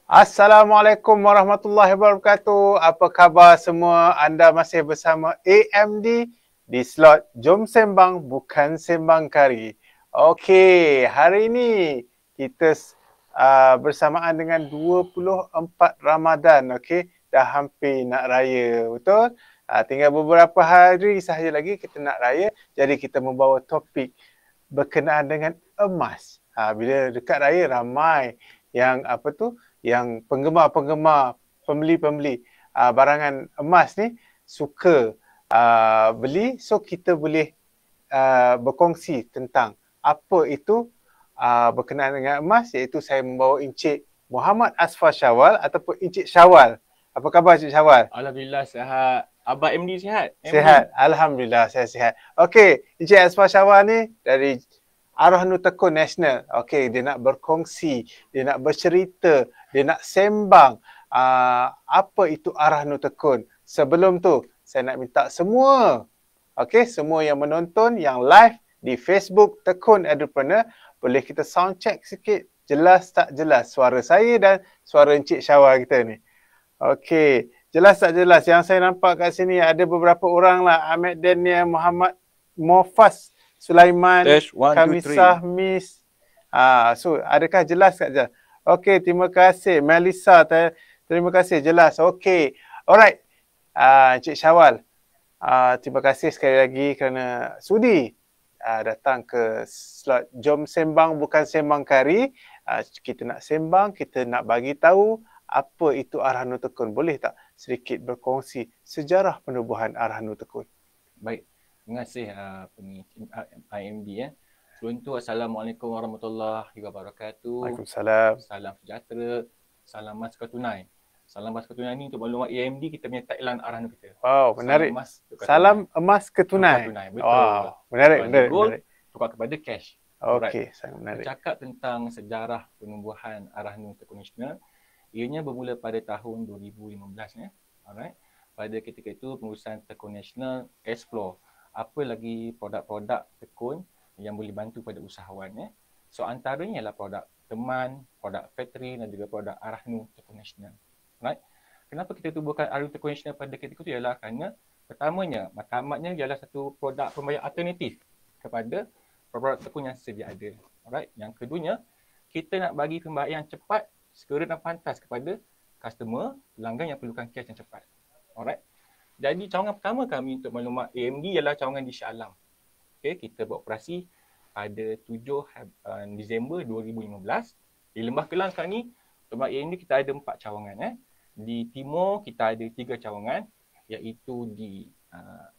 Assalamualaikum warahmatullahi wabarakatuh. Apa khabar semua? Anda masih bersama AMD di slot Jom Sembang Bukan Sembang Kari. Okey, hari ini kita bersamaan dengan 24 Ramadan. Okey, dah hampir nak raya, betul? Tinggal beberapa hari sahaja lagi kita nak raya. Jadi kita membawa topik berkenaan dengan emas. Bila dekat raya ramai yang yang penggemar-penggemar, pembeli-pembeli barangan emas ni suka beli. So kita boleh berkongsi tentang apa itu berkenaan dengan emas, iaitu saya membawa Encik Muhammad Asfar Syawal ataupun Encik Syawal. Apa khabar Encik Syawal? Alhamdulillah sihat. Abang MD sihat? Sihat. Alhamdulillah saya sihat. Okey, Encik Asfar Syawal ni dari Arahnur Tekun Nasional. Okey, dia nak berkongsi, dia nak bercerita, dia nak sembang apa itu Arahnur Tekun. Sebelum tu, saya nak minta semua, semua yang menonton, yang live di Facebook Tekun Edupreneur, boleh kita sound check sikit, jelas tak jelas suara saya dan suara Encik Syawal kita ni. Okey, jelas tak jelas? Yang saya nampak kat sini ada beberapa orang lah. Ahmed Daniel, Muhammad Mofas, Sulaiman, Kamisah, Miss. So adakah jelas kat je? Okey, terima kasih. Melissa, terima kasih. Jelas. Okey. Alright. Encik Syawal, terima kasih sekali lagi kerana sudi datang ke slot Jom Sembang Bukan Sembang Kari. Kita nak sembang, kita nak bagi tahu apa itu Arahnur Tekun. Boleh tak sedikit berkongsi sejarah penubuhan Arahnur Tekun? Baik. Terima kasih IMD ya. Sebelum tu, Assalamualaikum warahmatullahi wabarakatuh. Waalaikumsalam. Salam sejahtera. Salam emas ke tunai. Salam emas ke tunai ni untuk maklumat AMD, kita punya tagline Arahnur kita. Wow, menarik. Salam emas ke tunai. Betul. Wow, menarik. Tukar kepada cash. Okey, sangat menarik. Bercakap tentang sejarah penubuhan Arahnur Tekun Nasional, ianya bermula pada tahun 2015 ya. Alright. Pada ketika itu pengurusan Tekun Nasional explore apa lagi produk-produk tekun yang boleh bantu pada usahawan ya. So antaranya ialah produk teman, produk factory dan juga produk Arahnur Tekun Nasional. Right? Kenapa kita tubuhkan Arahnur Tekun Nasional pada ketika itu ialah kerana pertamanya, matlamatnya ialah satu produk pembayaran alternatif kepada produk tekun yang sedia ada. Alright? Yang keduanya, kita nak bagi pembayaran cepat, segera dan pantas kepada customer, pelanggan yang perlukan cash yang cepat. Alright? Jadi cawangan pertama kami untuk maklumat AMD ialah cawangan di Shah Alam. Okay, kita beroperasi pada 7 Disember 2015. Di Lembah Kelang sekarang ni, untuk AMD kita ada 4 cawangan. Di timur kita ada 3 cawangan, iaitu di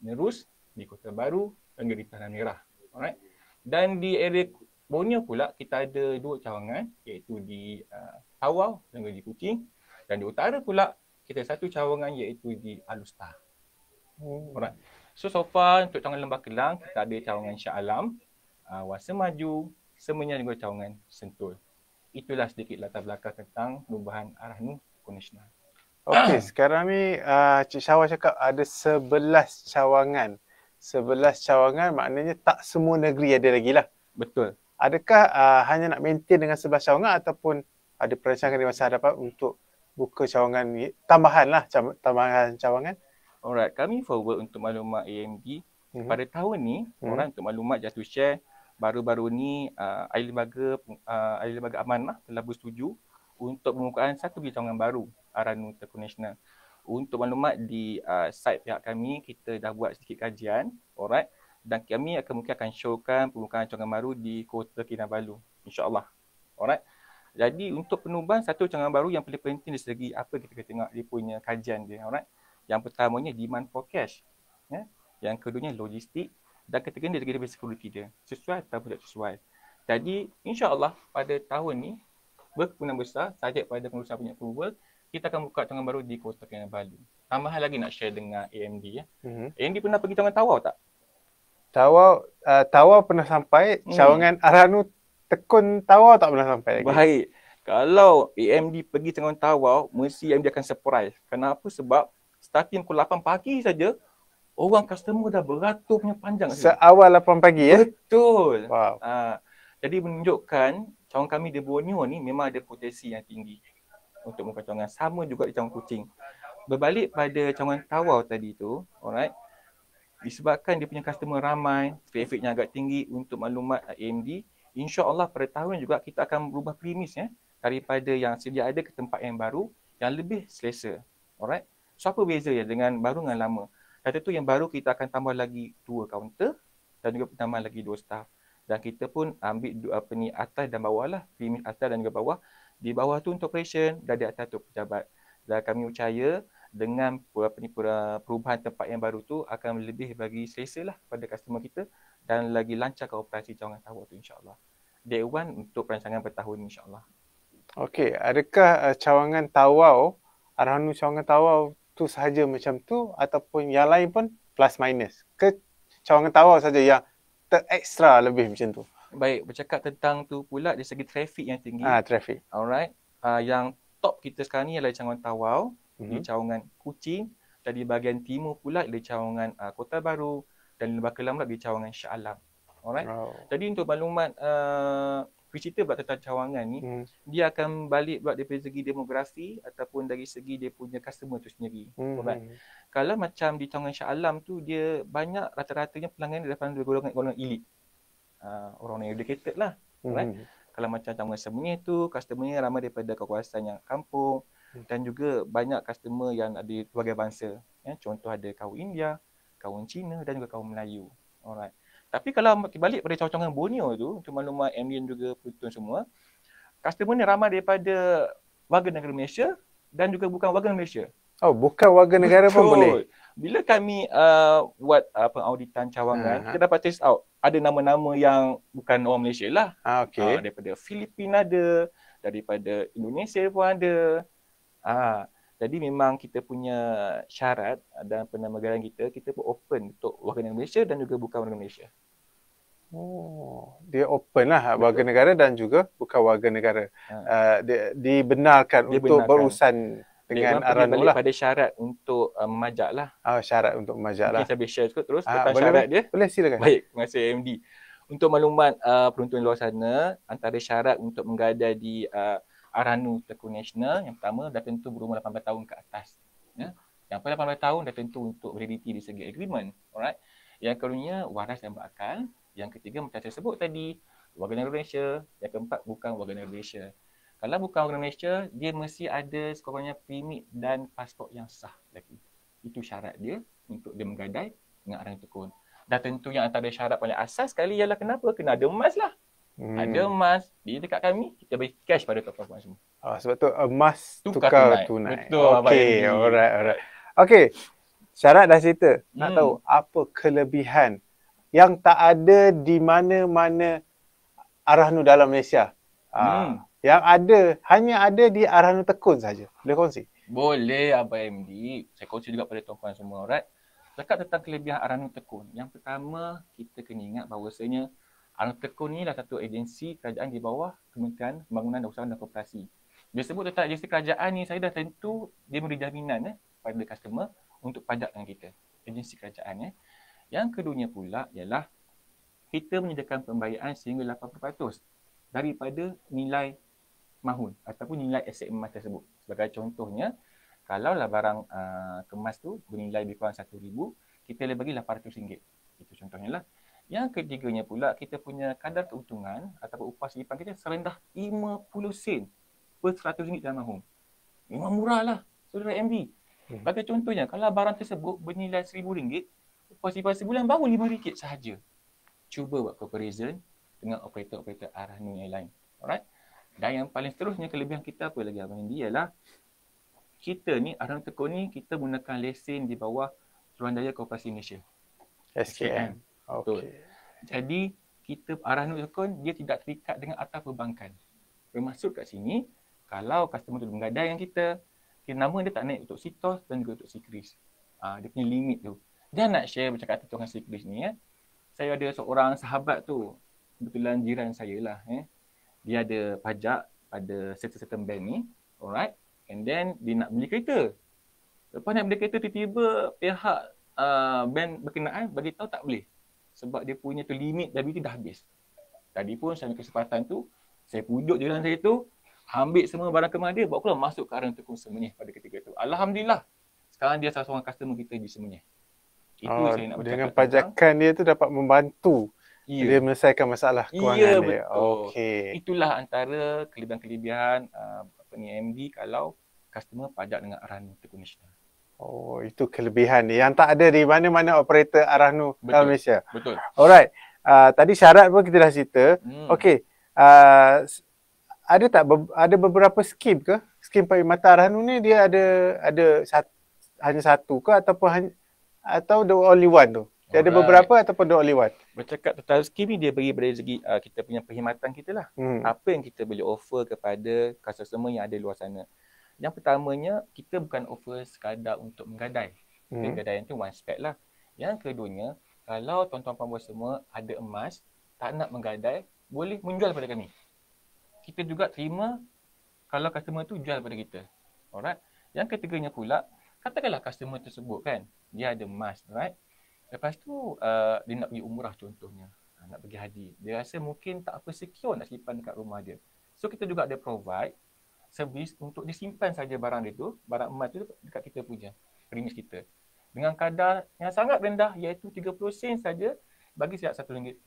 Nerus, di Kota Baru dan di Tanah Merah. Alright. Dan di area Borneo pula kita ada 2 cawangan, iaitu di Tawau dan di Kuching. Dan di utara pula kita ada 1 cawangan, iaitu di Alustar. Alright. So far untuk cawangan Lembah Kelang kita ada cawangan Shah Alam, Wasa Maju, Semenyih dan juga cawangan Sentul. Itulah sedikit latar belakang tentang perubahan Arahnur Tekun Nasional. Okey, sekarang ni Cik Syawal cakap ada 11 cawangan. 11 cawangan maknanya tak semua negeri ada lagi lah. Betul. Adakah hanya nak maintain dengan 11 cawangan ataupun ada perancangan di masa hadapan untuk buka cawangan tambahan cawangan? Alright, kami forward untuk maklumat AMD. Pada tahun ni, untuk maklumat just to share, baru-baru ni Ahli Lembaga Amanah telah bersetuju untuk pembukaan satu cawangan baru Arahnur Tekun Nasional. Untuk maklumat di site pihak kami, kita dah buat sedikit kajian, alright, dan kami mungkin akan showkan pembukaan cawangan baru di Kota Kinabalu, insya-Allah. Alright. Jadi untuk penubuhan satu cawangan baru yang paling penting dari segi apa kita tengok dia punya kajian dia, alright. Yang pertamanya demand for cash. Ya. Yang keduanya logistik. Dan ketiganya dari segi security dia. Sesuai atau tidak sesuai. Jadi insya-Allah pada tahun ni berkemungkinan besar sahaja pada pengurusan punya approval, kita akan buka cawangan baru di Kota Kinabalu. Tambahan lagi nak share dengan AMD ya. AMD pernah pergi cawangan Tawau tak? Tawau pernah sampai. Cawangan Arahnur Tekun Tawau tak pernah sampai lagi. Baik. Kalau AMD pergi cawangan Tawau, mesti AMD akan surprise. Kenapa? Sebab starting pukul 8 pagi saja, orang customer dah beratur punya panjang. Seawal 8 pagi ya? Betul. Wow. Jadi menunjukkan cawangan kami di Borneo ni memang ada potensi yang tinggi. untuk membuka cawangan. Sama juga di cawangan kucing. Berbalik pada cawangan tawau tadi tu, alright, disebabkan dia punya customer ramai, trafficnya agak tinggi untuk maklumat AMD, insya-Allah pada tahun juga kita akan berubah premis daripada yang sedia ada ke tempat yang baru yang lebih selesa. Alright. So apa beza ya dengan baru dengan lama? Kata tu yang baru kita akan tambah lagi 2 kaunter dan juga tambah lagi 2 staff. Dan kita pun ambil atas dan bawah lah, premis atas dan juga bawah. Di bawah tu untuk operation dan di atas tu pejabat. Dan kami percaya dengan perubahan tempat yang baru tu akan lebih bagi selesa lah pada customer kita dan lagi lancarkan operasi cawangan tawau tu insya-Allah. Day one untuk perancangan bertahun insya-Allah. Okey, adakah cawangan tawau, Arhanu cawangan tawau tu sahaja macam tu ataupun yang lain pun plus minus? Ke cawangan tawau saja yang terekstra lebih macam tu? Baik, bercakap tentang tu pula dari segi traffic yang tinggi. Traffic. Alright. Yang top kita sekarang ni adalah cawangan tawau, di cawangan kucing, dan di bahagian timur pula di cawangan Kota Baru dan Lembah Kelang pula di cawangan Shah Alam. Alright. Jadi untuk maklumat cerita pula tentang cawangan ni, dia akan balik pula dari segi demografi ataupun dari segi dia punya customer tu sendiri. Alright. Kalau macam di cawangan Shah Alam tu, dia banyak rata-ratanya pelanggan daripada golongan elit. Orang yang educated lah. Alright. Kalau macam cawangan Semenyih tu, customer-nya ramai daripada kawasan yang kampung dan juga banyak customer yang ada pelbagai bangsa. Contoh ada kaum India, kaum Cina dan juga kaum Melayu. Alright. Tapi kalau balik pada cawangan Borneo tu, untuk maklumat MD juga penonton semua, customer ni ramai daripada warga negara Malaysia dan juga bukan warga Malaysia. Oh, bukan warga negara pun boleh? Bila kami buat pengauditan cawangan, kita dapat test out. Ada nama-nama yang bukan orang Malaysia lah. Okay. Daripada Filipina ada, daripada Indonesia pun ada. Jadi memang kita punya syarat dan penamagaraan kita pun open untuk warga negara Malaysia dan juga bukan warga Malaysia. Oh, dia open lah warga negara dan juga bukan warga negara. Dibenarkan untuk berurusan dengan Arhanu lah. Pada syarat untuk memajak lah. Syarat untuk memajak lah. Mungkin saya boleh share terus tentang syarat dia. Boleh, silakan. Baik, terima kasih MD. Untuk maklumat penonton luar sana, antara syarat untuk menggadai di Arhanu Tekun Nasional, yang pertama dah tentu berumur 18 tahun ke atas. Yang pada 18 tahun dah tentu untuk validity di segi agreement. Alright. Yang keduanya waras dan berakal. Yang ketiga macam saya sebut tadi, warga negara Malaysia. Yang keempat bukan warga negara Malaysia. Kalau bukan warga Malaysia, dia mesti ada sekurang-kurangnya permit dan pasport yang sah lagi. Itu syarat dia untuk dia menggadai dengan Arhanu Tekun. Dan tentu yang antara syarat paling asas sekali ialah kenapa? Kena ada emas lah. Ada emas di dekat kami, kita bagi cash pada tuan-tuan semua. Sebab tu emas tukar tunai. Betul. Okay, alright. Okay, syarat dah cerita. Nak tahu apa kelebihan yang tak ada di mana-mana Arhanu dalam Malaysia? Yang ada, hanya ada di Arhanu Tekun saja. Boleh kongsi? Boleh, Abang MD. Saya kongsi juga pada tuan-tuan semua. Alright. Cakap tentang kelebihan Arhanu Tekun. Yang pertama, kita kena ingat bahawasanya Arhanu Tekun ni adalah satu agensi kerajaan di bawah Kementerian Pembangunan dan Usahawan dan Koperasi. Bila sebut tentang agensi kerajaan ni, saya dah tentu dia memberi jaminan pada customer untuk pajak dengan kita. Agensi kerajaan. Yang keduanya pula ialah kita menyediakan pembayaran sehingga 80% daripada nilai mahun ataupun nilai aset emas tersebut. Sebagai contohnya, kalaulah barang kemas tu bernilai lebih kurang RM1,000, kita boleh bagi RM800. Itu contohnya lah. Yang ketiganya pula, kita punya kadar keuntungan ataupun upah selipan kita serendah 50 sen per RM100 dalam mahun. Memang murah lah, saudara MD. Sebagai contohnya, kalau barang tersebut bernilai RM1,000, upah selipan sebulan baru RM5 sahaja. Cuba buat comparison dengan operator-operator Arhanu yang lain. Alright? Dan yang paling seterusnya, kelebihan kita apa lagi Abang Indi ialah kita ni, Arhanu Tekun ni, kita gunakan lesen di bawah Suruhanjaya Koperasi Malaysia. SKM. Betul. Jadi, kita Arhanu Tekun, dia tidak terikat dengan akta perbankan. Bermaksud kat sini, kalau customer tu menggadai dengan kita nama dia tak naik untuk SITOS dan juga untuk SIKRIS. Dia punya limit tu. Dan nak share bercakap tentang SIKRIS ni, saya ada seorang sahabat tu, kebetulan jiran saya lah. Dia ada pajak pada certain bank ni. Alright. And then dia nak beli kereta. Lepas nak beli kereta, tiba-tiba pihak bank berkenaan bagi tahu tak boleh. Sebab dia punya tu limit liability dah habis. Tadi pun saya ambil kesempatan tu, saya puduk jiran saya tu, ambil semua barang kemas dia, bawa keluar, masuk ke arah tekun semenyih pada ketika itu. Alhamdulillah, sekarang dia salah seorang customer kita di semenyih. Itu saya nak dengan bercakap pajakan dia tu dapat membantu dia ya. menyelesaikan masalah kewangan Ya, dia. betul. Okey. Itulah antara kelebihan-kelebihan MD kalau customer pajak dengan Arahnu Tekun Nasional. Oh, itu kelebihan dia yang tak ada di mana-mana operator Arahnu dalam Malaysia. Betul. Alright. Tadi syarat pun kita dah cerita. Okey. Ada tak ada beberapa skim ke? Skim perkhidmatan Arahnu ni dia ada hanya satu ke ataupun atau the only one tu? Dia ada beberapa ataupun the only one? Bercakap tentang skim ni, dia bagi dari segi kita punya perkhidmatan kita lah. Apa yang kita boleh offer kepada customer yang ada luar sana. Yang pertamanya, kita bukan offer sekadar untuk menggadai. Gadaian tu one spec lah. Yang keduanya, kalau tuan-tuan puan-puan semua ada emas, tak nak menggadai, boleh menjual pada kami. Kita juga terima kalau customer tu jual pada kita. Alright. Yang ketiganya pula, katakanlah customer tersebut kan, dia ada emas, right? Lepas tu dia nak pergi umrah contohnya, nak pergi haji. Dia rasa mungkin tak apa secure nak simpan dekat rumah dia. So kita juga ada provide servis untuk disimpan saja barang dia tu, barang emas tu dekat kita punya premis kita. Dengan kadar yang sangat rendah, iaitu 30 sen saja bagi setiap RM1.90.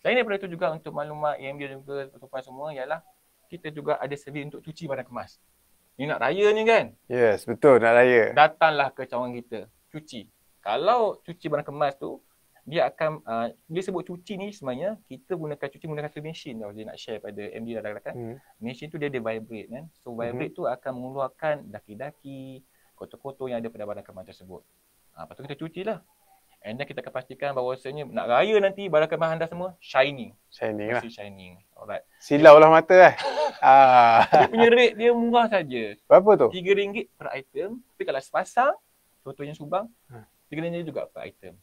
Selain daripada itu juga untuk maklumat AMD dan juga tuan-tuan semua ialah kita juga ada servis untuk cuci barang kemas. Ni nak raya ni kan? Yes, betul nak raya. Datanglah ke cawangan kita, cuci. Kalau cuci barang kemas tu, dia akan, dia sebut cuci ni sebenarnya, kita menggunakan satu mesin tau. Dia nak share pada MD dan rakan-rakan. Mesin tu dia ada vibrate kan. So vibrate tu akan mengeluarkan daki-daki, kotor-kotor yang ada pada barang kemas tersebut. Lepas tu kita cucilah. And then kita akan pastikan bahawasanya nak raya nanti barang kemas anda semua shining. Shining lah. Shining. Alright. Silau lah mata Dia punya rate dia murah saja. Berapa tu? RM3 per item. Tapi kalau sepasang, contohnya Subang, RM3 juga per item.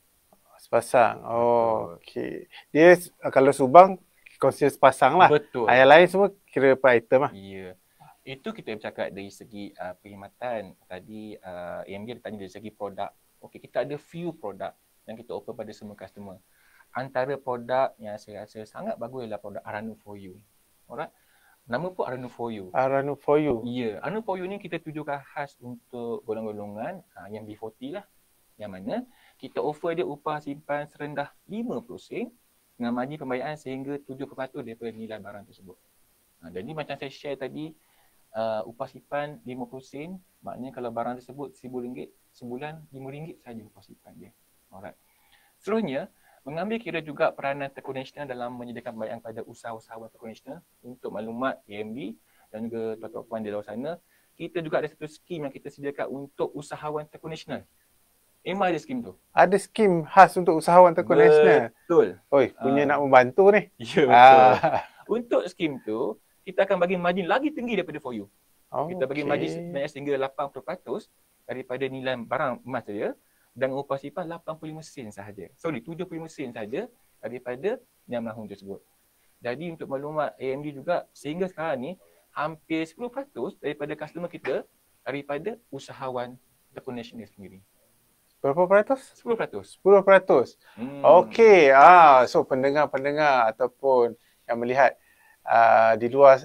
Sepasang. Oh, okey. Dia kalau Subang consider sepasang lah. Betul. Yang lain semua kira per item lah. Ya. Itu kita bercakap dari segi perkhidmatan. Tadi AMD tanya dari segi produk. Okey, kita ada few produk yang kita offer pada semua customer. Antara produk yang saya rasa sangat bagus ialah produk Arahnu For You. Alright. Nama pun Arahnu For You. Arahnu For You. Ya, Arahnu For You ni kita tujukan khas untuk golongan-golongan yang B40 lah. Yang mana kita offer dia upah simpan serendah 50 sen dengan margin pembayaran sehingga 7% daripada nilai barang tersebut. Jadi macam saya share tadi, upah simpan 50 sen, maknanya kalau barang tersebut RM1,000, sebulan RM5 saja upah simpan dia. Alright. Seterusnya, mengambil kira juga peranan Tekun Nasional dalam menyediakan pembayaran pada usahawan Tekun Nasional. Untuk maklumat AMD dan juga tuan-tuan puan di luar sana, kita juga ada satu skim yang kita sediakan untuk usahawan Tekun Nasional. Memang ada skim tu. Ada skim khas untuk usahawan Tekun Nasional. Betul. Oi, punya nak membantu ni. Ya, betul. Untuk skim tu, kita akan bagi margin lagi tinggi daripada For You. Kita bagi margin sebanyak sehingga 80% daripada nilai barang emas saja dan upah simpan 85 sen sahaja. Sorry, 75 sen saja daripada yang melahung tersebut. Jadi untuk maklumat AMD juga, sehingga sekarang ni hampir 10% daripada customer kita daripada usahawan Tekun Nasional sendiri. Berapa peratus? 10%. 10%. Okey. So pendengar-pendengar ataupun yang melihat di luar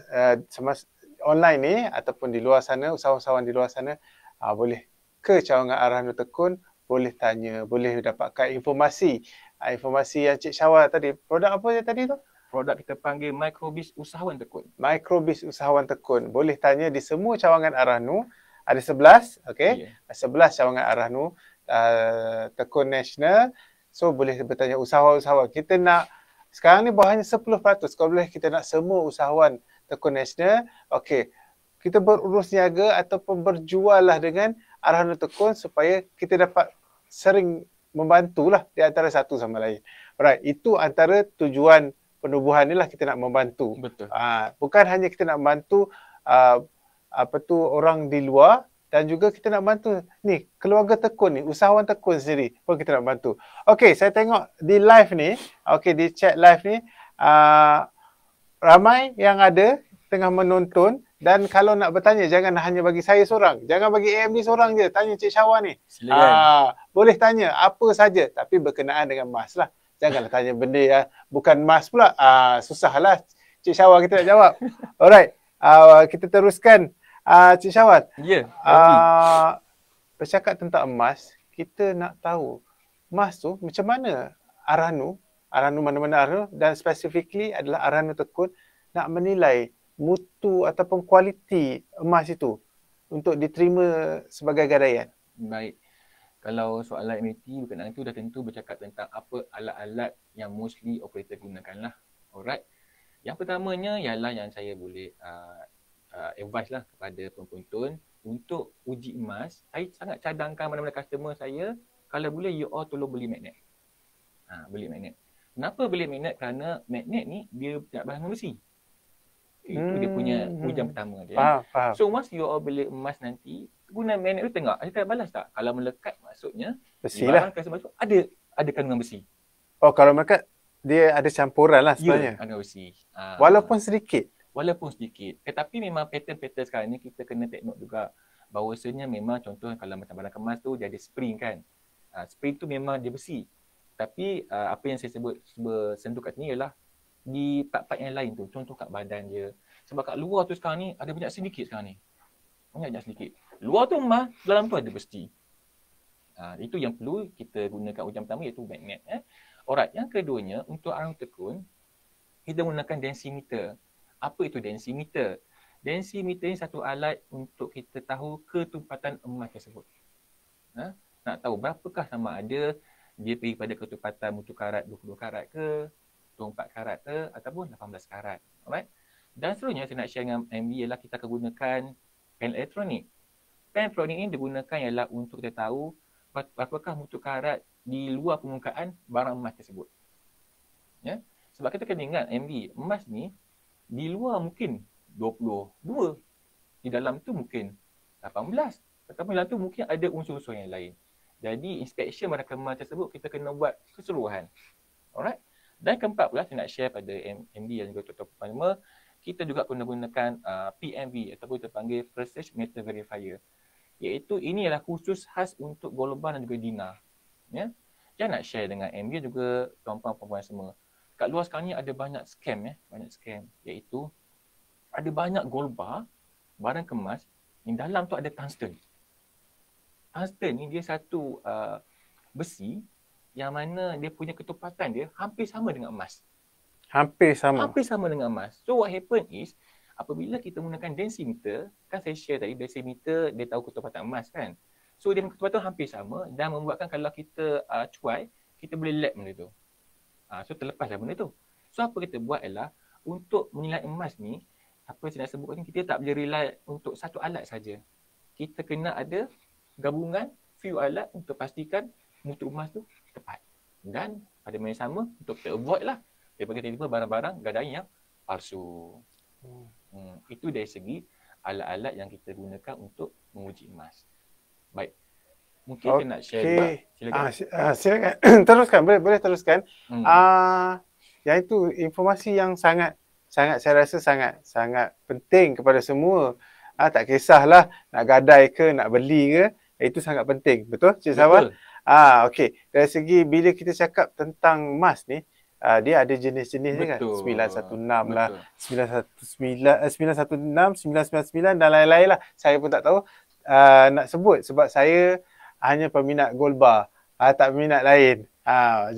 online ni ataupun di luar sana, usahawan-usahawan di luar sana, boleh ke cawangan Arahnu Tekun, boleh tanya, boleh dapatkan informasi yang Cik Syawal tadi. Produk apa je tadi tu? Produk kita panggil Microbiz Usahawan Tekun. Microbiz Usahawan Tekun. Boleh tanya di semua cawangan Arahnu. Ada 11, okey. 11 cawangan Arahnu Tekun Nasional. So boleh bertanya usahawan-usahawan. Kita nak sekarang ni bawahannya 10%. Kalau boleh kita nak semua usahawan Tekun Nasional, okey. Kita berurus niaga ataupun berjual lah dengan Arahnu Tekun supaya kita dapat sering membantulah di antara satu sama lain. Alright, itu antara tujuan penubuhan ni lah, kita nak membantu. Betul. Bukan hanya kita nak membantu orang di luar, dan juga kita nak bantu ni keluarga Tekun ni, usahawan Tekun sendiri pun kita nak bantu. Okey, saya tengok di live ni, okey di chat live ni ramai yang ada tengah menonton, dan kalau nak bertanya jangan hanya bagi saya seorang, jangan bagi AMD seorang je, tanya Cik Syawal ni. Silakan. Boleh tanya apa saja tapi berkenaan dengan emas lah. Janganlah tanya benda bukan emas pula. Susahlah Cik Syawal kita nak jawab. Alright. Kita teruskan. Cik Syawal, Ya, Elvi. bercakap tentang emas, kita nak tahu emas tu macam mana Arahnu mana-mana Arahnu dan specifically adalah Arahnu Tekun nak menilai mutu ataupun kualiti emas itu untuk diterima sebagai gadaian. Baik. Kalau soalan MAT berkenaan itu dah tentu bercakap tentang apa alat-alat yang mostly operator gunakan lah. Alright. Yang pertamanya ialah yang saya boleh advice lah kepada penonton untuk uji emas. Saya sangat cadangkan mana-mana customer saya, kalau boleh you all tolong beli magnet. Beli magnet. Kenapa beli magnet? Kerana magnet ni dia tak bahan besi. Itu dia punya ujian pertama dia. Faham. So once you all beli emas nanti, guna magnet tu tengok, ada balas tak? Kalau melekat maksudnya, Besi lah. Ada kandungan besi. Oh, kalau mereka dia ada campuran lah sebenarnya. Ya, kandungan besi. Walaupun sedikit. Tetapi memang pattern sekarang ni kita kena take note juga. Bahawasanya memang contoh kalau macam barang kemas tu dia ada spring kan. Spring tu memang dia besi. Tapi apa yang saya sebut sentuh kat sini ialah di part-part yang lain tu. Contoh kat badan dia. Sebab kat luar tu sekarang ni ada banyak sedikit sekarang ni. Banyak sedikit. Luar tu emas, dalam tu ada besi. Itu yang perlu kita gunakan ujian pertama iaitu magnet. Alright, yang keduanya untuk Arahnu Tekun, kita gunakan densimeter. Apa itu densimeter? Densimeter ni satu alat untuk kita tahu ketumpatan emas tersebut. Nak tahu berapakah sama ada dia pergi pada ketumpatan mutu karat 22 karat ke, 24 karat ke, ataupun 18 karat. Alright? Dan seterusnya saya nak share dengan MB ialah kita akan gunakan pen elektronik. Pen elektronik ni digunakan ialah untuk kita tahu berapakah mutu karat di luar permukaan barang emas tersebut. Ya? Sebab kita kena ingat MB, emas ni di luar mungkin 22, di dalam tu mungkin 18, tetapi dalam tu mungkin ada unsur-unsur yang lain. Jadi inspection barang kemas tersebut kita kena buat keseluruhan. Alright? Dan keempat pula saya nak share pada MB yang juga tuan-tuan panglima, kita juga kena gunakan PMV ataupun kita panggil Precision Metal Verifier. Iaitu ini adalah khusus khas untuk gold bar dan juga dinar. Ya? Saya nak share dengan MB juga tuan-tuan perempuan semua. Kat luar sekarang ni ada banyak scam banyak scam, iaitu ada banyak gold bar, barang kemas yang dalam tu ada tungsten. Tungsten ni dia satu besi yang mana dia punya ketumpatan dia hampir sama dengan emas. Hampir sama dengan emas. So what happen is, apabila kita menggunakan densimeter, kan saya share tadi densimeter dia tahu ketumpatan emas kan. So dia ketumpatan hampir sama dan membuatkan kalau kita cuai, kita boleh lab benda tu. So terlepaslah benda tu. So apa kita buat ialah untuk menilai emas ni, apa saya nak sebut ni, kita tak boleh rely untuk satu alat saja. Kita kena ada gabungan few alat untuk pastikan mutu emas tu tepat. Dan pada masa yang sama untuk kita avoid lah daripada tiba-tiba barang-barang gadai yang palsu. Itu dari segi alat-alat yang kita gunakan untuk menguji emas. Baik. Mungkin saya nak share juga. Silakan. Silakan. Teruskan. Boleh teruskan. Yang itu informasi yang sangat saya rasa sangat penting kepada semua. Tak kisahlah nak gadai ke, nak beli ke, itu sangat penting. Betul, Cik Syawal? Okey. Dari segi bila kita cakap tentang emas ni, dia ada jenis-jenis ni kan. 916 lah, 916, 999 dan lain-lain lah. Saya pun tak tahu nak sebut sebab saya hanya peminat gold bar. Tak peminat lain.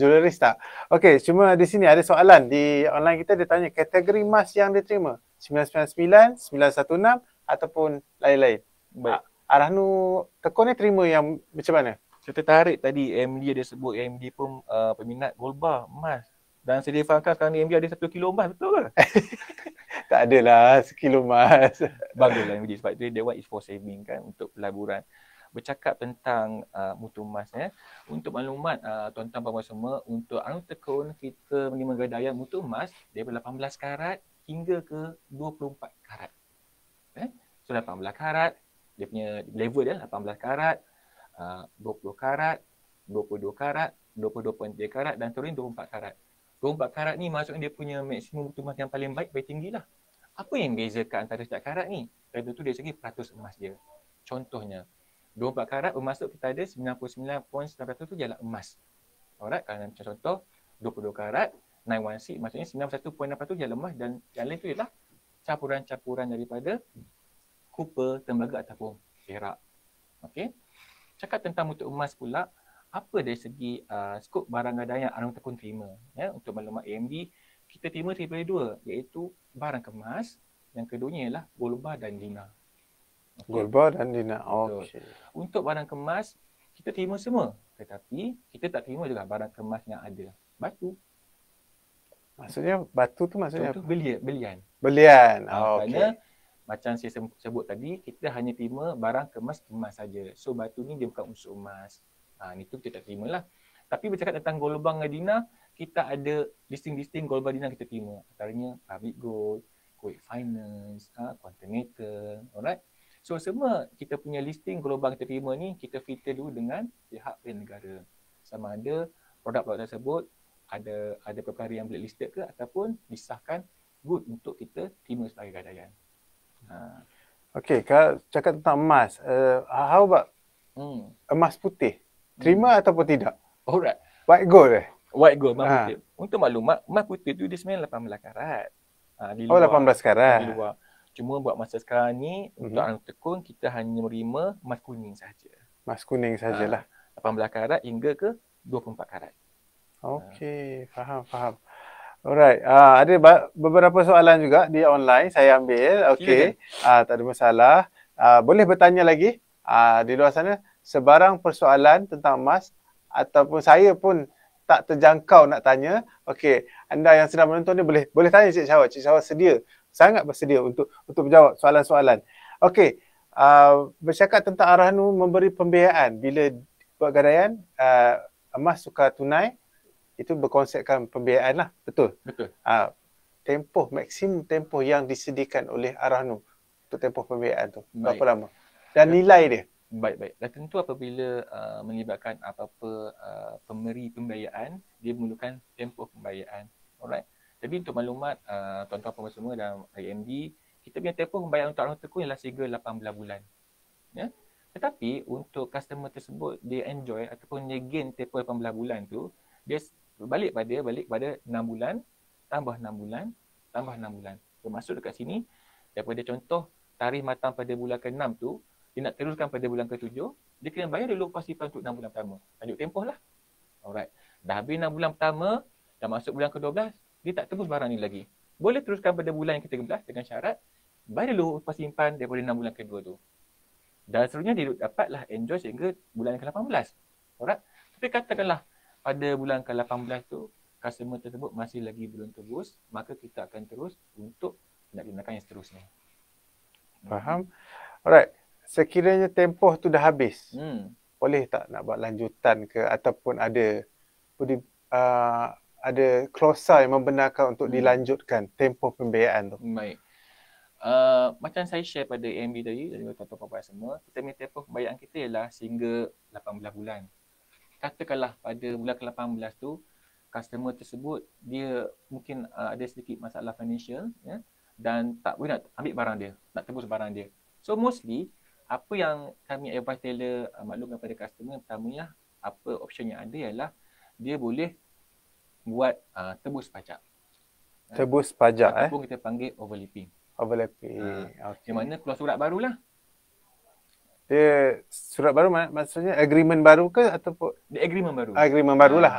Jewelries tak. Okey, cuma di sini ada soalan di online kita, dia tanya kategori emas yang diterima 999, 916 ataupun lain-lain. Baik. Arahnu Tekun ni terima yang macam mana? Saya tertarik tadi MD ada sebut MD pun peminat gold bar emas. Dan saya difahamkan sekarang ni MD ada 1 kilo emas, betul ke? Tak adalah 1 kilo emas. Baguslah MD sebab dia one is for saving kan, untuk pelaburan. Bercakap tentang mutu emas Untuk maklumat tuan-tuan puan semua, untuk Arahnu Tekun kita menerima gadaian mutu emas daripada 18 karat hingga ke 24 karat. So 18 karat dia punya level dia 18 karat, 20 karat, 22 karat, 22.3 karat dan seterusnya 24 karat. 24 karat ni maksudnya dia punya maksimum mutu emas yang paling baik, paling tinggi lah. Apa yang bezakan antara setiap karat ni? Itu dari segi peratus emas dia. Contohnya 24 karat bermaksud kita ada 99.9% tu ialah emas. Alright, kalau macam contoh 22 karat 916 maksudnya 91.6% ialah emas dan yang lain tu ialah campuran-campuran daripada copper, tembaga ataupun perak. Okey. Cakap tentang mutu emas pula, apa dari segi skop barang gadaian yang Arhanud Tekun terima? Ya, untuk maklumat AMD, kita terima daripada dua, iaitu barang kemas, yang keduanya ialah gold bar dan dinar. Gold bar dan dinar. Betul. Okey. Untuk barang kemas, kita terima semua. Tetapi, kita tak terima juga barang kemas yang ada batu. Maksudnya batu tu maksudnya Contoh apa? belian. Belian. Kerana Okey. macam saya sebut tadi, kita hanya terima barang kemas saja. So batu ni dia bukan unsur emas. Itu kita tak terima lah. Tapi bercakap tentang gold bar dan dinar, kita ada listing gold bar dinar kita terima. Antaranya Public Gold, Kuwait Finance, Continental, alright. So semua kita punya listing gold bar kita terima ni, kita filter dulu dengan pihak negara. Sama ada produk-produk tersebut ada perkara yang blacklisted ke ataupun disahkan good untuk kita terima sebagai gadaian. Okey, kalau cakap tentang emas, how about emas putih? Terima ataupun tidak? Alright. White gold White gold, emas putih. Untuk maklumat, emas putih tu dia sebenarnya 18 karat. Di luar, 18 karat. Di luar. Cuma buat masa sekarang ni, untuk Arhanud Tekun, kita hanya menerima emas kuning saja. Emas kuning sajalah. 18 karat hingga ke 24 karat. Okey, faham. Alright, ada beberapa soalan juga di online saya ambil. Okey, tak ada masalah. Boleh bertanya lagi di luar sana sebarang persoalan tentang emas ataupun saya pun tak terjangkau nak tanya. Okey, anda yang sedang menonton ni boleh tanya Cik Syawal. Cik Syawal sangat bersedia untuk menjawab soalan-soalan. Okey, bercakap tentang Arhanud memberi pembiayaan bila buat gadaian emas tukar tunai, itu berkonsepkan pembiayaan lah, betul? Betul. Maksimum tempoh yang disediakan oleh Arhanud untuk tempoh pembiayaan tu, berapa Baik. lama? Dan nilai dia? Baik. Dan tentu apabila melibatkan apa-apa pemberi pembiayaan, dia memerlukan tempoh pembiayaan. Alright. Jadi untuk maklumat tuan-tuan semua dalam IMD, kita punya tempoh pembiayaan untuk Arhanud Tekun ialah sehingga 18 bulan. Ya. Tetapi untuk customer tersebut dia enjoy ataupun dia gain tempoh 18 bulan tu, dia balik pada 6 bulan, tambah 6 bulan, tambah 6 bulan. Bermaksud dekat sini, daripada contoh tarikh matang pada bulan ke-6 tu, dia nak teruskan pada bulan ke-7, dia kena bayar dulu kos-simpan untuk 6 bulan pertama. Lanjut tempoh lah. Alright. Dah habis 6 bulan pertama, dah masuk bulan ke-12, dia tak tebus barang ni lagi. Boleh teruskan pada bulan yang ke-13 dengan syarat, bayar dulu kos simpan daripada 6 bulan kedua tu. Dan seterusnya dia dapatlah enjoy sehingga bulan ke-18. Alright. Tapi katakanlah, pada bulan ke-18 tu, customer tersebut masih lagi belum tebus, maka kita akan terus untuk tindakan yang seterusnya. Faham? Alright. Sekiranya tempoh tu dah habis, boleh tak nak buat lanjutan ke ataupun ada klausa yang membenarkan untuk dilanjutkan tempoh pembiayaan tu? Baik. Macam saya share pada AMB tadi, dan juga tuan-tuan semua, kita punya tempoh pembiayaan kita ialah sehingga 18 bulan. Katakanlah pada bulan ke-18 tu, customer tersebut dia mungkin ada sedikit masalah financial, ya, dan tak boleh nak ambil barang dia, nak tebus barang dia. So mostly, apa yang kami advise tailor maklumkan kepada customer, pertamanya apa option yang ada ialah dia boleh buat tebus pajak. Tebus pajak ataupun kita panggil overlapping. Okay. Yang mana keluar surat barulah. Dia surat baru maksudnya agreement baru ke ataupun agreement baru. Agreement barulah.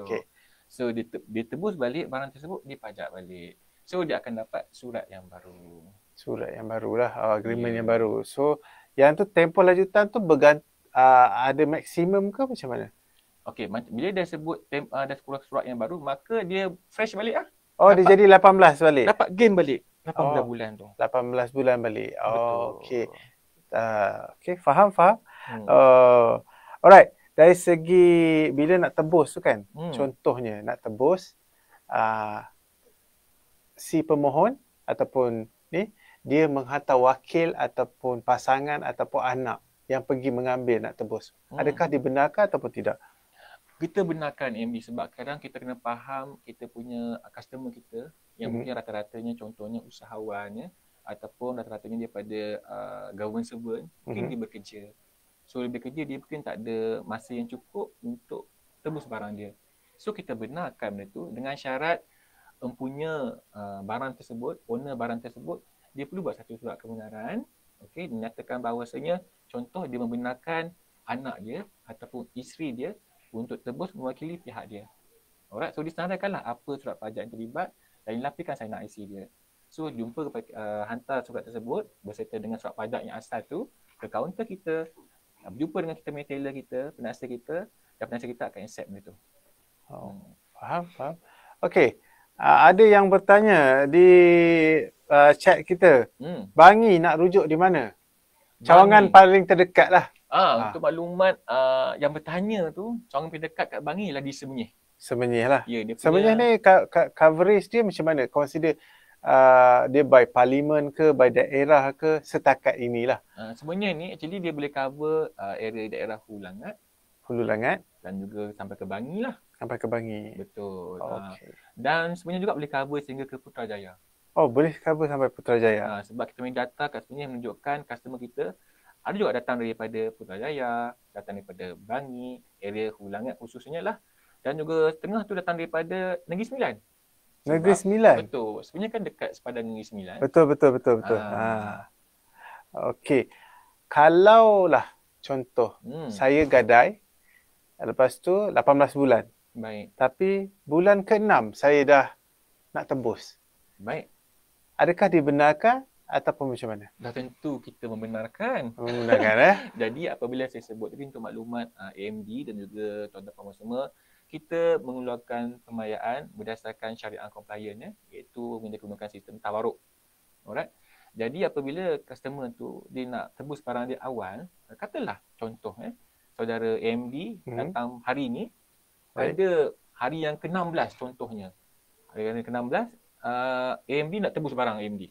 Okey. So dia tebus balik barang tersebut, dia pajak balik. So dia akan dapat surat yang baru. Surat yang barulah, agreement yang baru. So yang tu tempoh lanjutan tu ada maksimum ke macam mana? Okey, bila dia sebut ada surat yang baru, maka dia fresh balik lah. Dia jadi 18 balik. Dapat gain balik 18 bulan tu. 18 bulan balik. Okey. Okay, faham. Alright, dari segi bila nak tebus tu kan, contohnya nak tebus si pemohon ataupun ni, dia menghantar wakil ataupun pasangan ataupun anak yang pergi mengambil nak tebus. Adakah dibenarkan ataupun tidak? Kita benarkan MB sebab kadang kita kena faham kita punya customer kita yang mungkin rata-ratanya contohnya usahawan, ya, ataupun rata-ratanya daripada government servant, mungkin dia bekerja. So dia bekerja, dia mungkin tak ada masa yang cukup untuk tebus barang dia. So kita benarkan benda tu dengan syarat empunya barang tersebut, owner barang tersebut, dia perlu buat satu surat kebenaran, okey, menyatakan bahawasanya contoh dia membenarkan anak dia ataupun isteri dia untuk tebus mewakili pihak dia. Alright, so disenaraikanlah apa surat pajak yang terlibat dan dilampirkan sign IC dia. So jumpa kepada hantar surat tersebut berserta dengan surat pajak yang asal tu ke kaunter kita, berjumpa dengan kita punya tailor kita, penasihat kita, dan penasihat kita akan accept benda tu. Oh, faham. Okey. Ada yang bertanya di chat kita. Bangi nak rujuk di mana? Cawangan paling terdekat lah. Untuk maklumat yang bertanya tu, cawangan paling dekat kat Bangi lah di Semenyih. Semenyih lah. Ya, dia Semenyih ni coverage dia macam mana? Consider dia by parlimen ke, by daerah ke, setakat inilah. Semenyih ni actually dia boleh cover area daerah Hulu Langat dan juga sampai ke Bangi lah. Sampai ke Bangi. Betul. Okay. Dan Semenyih juga boleh cover sehingga ke Putrajaya. Oh, boleh cover sampai Putrajaya. Sebab kita punya data kat Semenyih menunjukkan customer kita ada juga datang daripada Putrajaya, datang daripada Bangi, area Hulu Langat khususnya lah. Dan juga setengah tu datang daripada Negeri Sembilan. Negeri Sembilan? Betul. Sebenarnya kan dekat sepadan Negeri Sembilan. Betul. Okey. Kalaulah contoh, saya gadai, lepas tu 18 bulan. Baik. Tapi bulan ke-6 saya dah nak tebus. Baik. Adakah dibenarkan ataupun macam mana? Dah tentu kita membenarkan. Jadi apabila saya sebut tadi untuk maklumat AMD dan juga tuan-tuan semua, kita mengeluarkan pembayaran berdasarkan syariah compliance iaitu menggunakan sistem tawaruk. Alright. Jadi apabila customer tu dia nak tebus barang dia awal, katalah contoh saudara AMD datang hari ni pada hari yang ke-16 contohnya. Hari yang ke-16 AMD nak tebus barang AMD.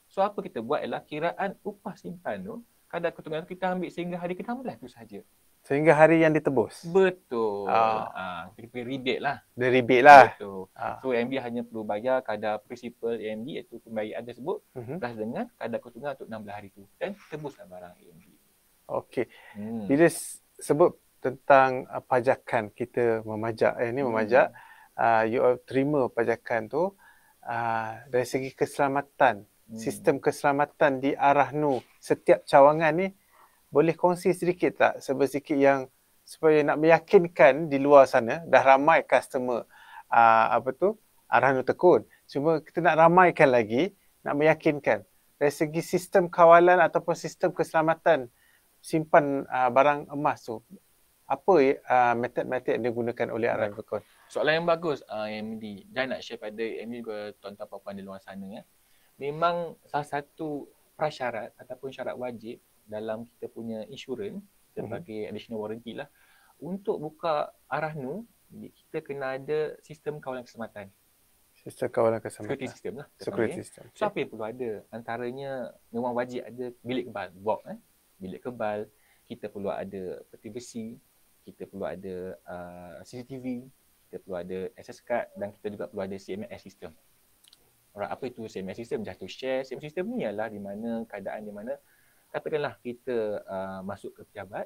So apa kita buat ialah kiraan upah simpan tu kadar keuntungan kita ambil sehingga hari ke-16 tu saja. Sehingga hari yang ditebus? Betul. Kita punya rebate lah. Dia rebate lah. Betul. So AMD hanya perlu bayar kadar prinsipal AMD iaitu pembayaran tersebut plus dengan kadar keuntungan untuk 16 hari tu. Dan tebuslah barang AMD. Okey. Bila sebut tentang pajakan kita memajak, memajak, you terima pajakan tu dari segi keselamatan, sistem keselamatan di Arahnu setiap cawangan ni, boleh kongsi sedikit tak sebersikit yang supaya nak meyakinkan di luar sana, dah ramai customer Arahnu Tekun. Cuma kita nak ramaikan lagi, nak meyakinkan dari segi sistem kawalan ataupun sistem keselamatan simpan barang emas tu. Apa metod-metod yang digunakan oleh Arahnu Tekun? Soalan yang bagus AMD. Dan nak share pada AMD juga tuan-tuan puan-puan di luar sana Memang salah satu prasyarat ataupun syarat wajib dalam kita punya insurans sebagai additional warranty lah, untuk buka Arahnu kita kena ada sistem kawalan keselamatan. Sistem kawalan keselamatan. Security system lah. Security system. So apa yang perlu ada? Antaranya memang wajib ada bilik kebal, box bilik kebal, kita perlu ada peti besi, kita perlu ada CCTV, kita perlu ada access card dan kita juga perlu ada CMS system. Alright, apa itu CMS system? Just to share, CMS system ni ialah di mana keadaan di mana katakanlah kita masuk ke pejabat,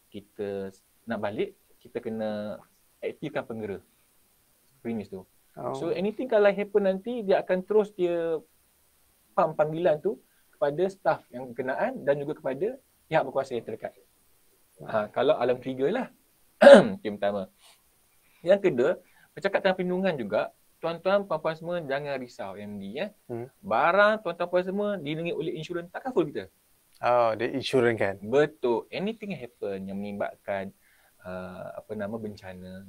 kita nak balik, kita kena aktifkan penggera premis tu. So anything kalau happen nanti, dia akan terus dia panggilan tu kepada staff yang berkenaan dan juga kepada pihak berkuasa yang terdekat. Kalau alam trigger lah. Itu yang pertama. Yang kedua, bercakap tentang perlindungan juga, tuan-tuan, puan-puan semua jangan risau MD Barang tuan-tuan puan semua dilindungi oleh insurans, tak cover kita. Dia insurans kan? Betul. Anything happen yang menyebabkan bencana,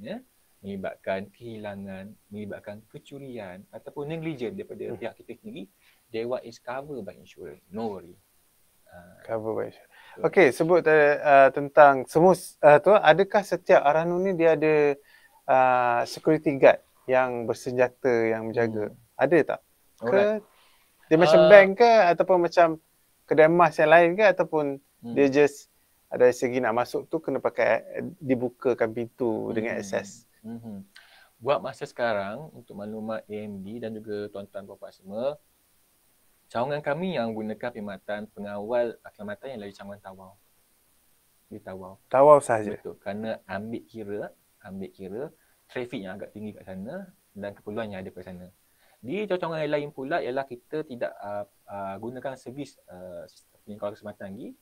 menyebabkan kehilangan, menyebabkan kecurian ataupun negligent daripada pihak kita sendiri, that is covered by insurance. No worry. Cover by insurance. Okey, sebut tentang semua adakah setiap Arahnu ni dia ada security guard yang bersenjata yang menjaga? Ada tak? Ke dia macam bank ke ataupun macam kedai emas yang lain ke, ataupun dia just dari segi nak masuk tu kena pakai dibukakan pintu dengan akses? Buat masa sekarang, untuk maklumat AMD dan juga tuan-tuan puan-puan semua, cawangan kami yang gunakan perkhidmatan pengawal keselamatan yang dari cawangan Tawau. Di Tawau. Tawau sahaja? Betul. Kerana ambil kira trafik yang agak tinggi kat sana dan keperluan yang ada kat sana. Di contoh yang lain pula ialah kita tidak gunakan servis penyelamatan keselamatan lagi.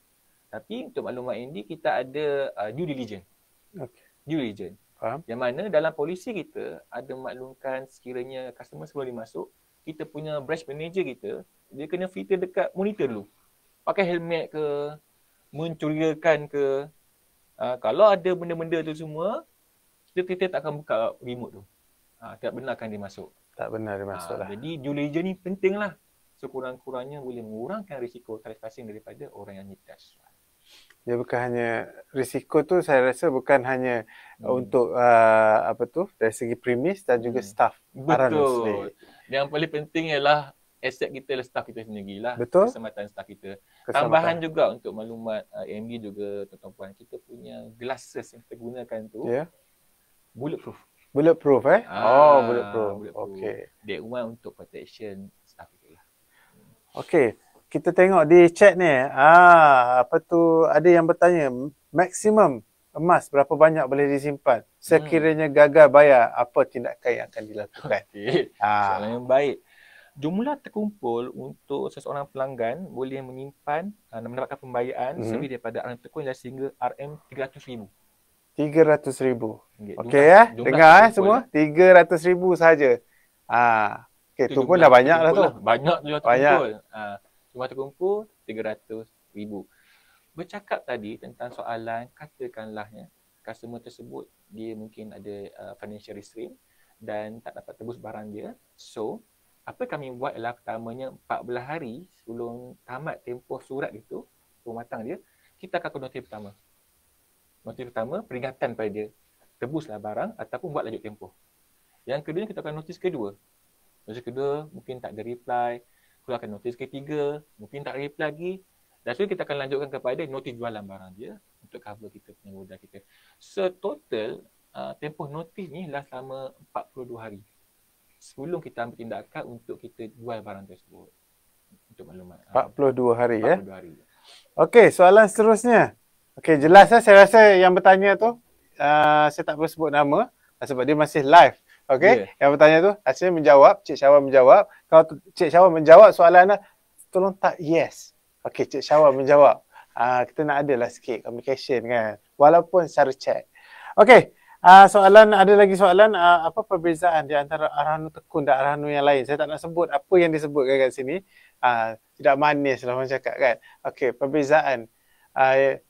Tapi untuk maklumat ini kita ada due diligence. Okey. Due diligence. Faham? Yang mana dalam polisi kita ada maklumkan sekiranya customer sebelum dia masuk, kita punya branch manager kita, dia kena filter dekat monitor dulu. Pakai helmet ke, mencurigakan ke. Kalau ada benda-benda tu semua, kita tak akan buka remote tu. Tak benarkan dia masuk. Tak benar dia masuk lah. Jadi due diligence ni penting lah. Sekurang-kurangnya boleh mengurangkan risiko trespassing daripada orang yang nitas. Dia bukan hanya risiko tu, saya rasa bukan hanya untuk dari segi premis dan juga staff Arhanu sendiri. Yang paling penting ialah aset kita adalah staff kita sendirilah. Betul. Keselamatan staff kita. Tambahan juga untuk maklumat AMD juga tuan-tuan, kita punya glasses yang kita gunakan tu bulletproof. Bulletproof bulletproof. Okey. That one untuk protection staff kita lah. Okey. Kita tengok di chat ni, ada yang bertanya, maksimum emas berapa banyak boleh disimpan? Sekiranya gagal bayar, apa tindakan yang akan dilakukan? Okay. Soalan yang baik. Jumlah terkumpul untuk seseorang pelanggan boleh menyimpan, mendapatkan pembayaan lebih daripada RM terkumpul sehingga RM300,000. RM300,000. Okey dengar semua, RM300,000 saja. Okey, tu pun dah banyak lah tu. Banyak jumlah terkumpul. Jumlah terkumpul RM300,000. Bercakap tadi tentang soalan, katakanlah customer tersebut dia mungkin ada financial restraint dan tak dapat tebus barang dia. So, apa kami buat ialah pertamanya 14 hari sebelum tamat tempoh surat itu, pematang dia, kita akan notis pertama. Notis pertama, peringatan pada dia. Tebuslah barang ataupun buat lanjut tempoh. Yang kedua, kita akan notis kedua. Notis kedua, mungkin tak ada reply. Keluarkan notis ketiga, mungkin tak reply lagi. Dan so kita akan lanjutkan kepada notis jualan barang dia untuk cover kita punya modal kita. So total tempoh notis ni lah selama 42 hari. Sebelum kita ambil tindakan untuk kita jual barang tersebut. Untuk maklumat. 42 hari 42 hari. Okey, soalan seterusnya. Okey, jelas saya rasa yang bertanya tu saya tak perlu sebut nama sebab dia masih live. Okey, yang bertanya tu hasilnya menjawab, Cik Syawal menjawab. Kalau Cik Syawal menjawab soalan tolong tak yes. Okey, Cik Syawal menjawab. Kita nak adalah sikit communication kan, walaupun secara chat. Okey, ada lagi soalan, apa perbezaan di antara Arhanu Tekun dan Arhanu yang lain? Saya tak nak sebut apa yang disebutkan kat sini. Tidak manis lah orang cakap kan. Okey, perbezaan.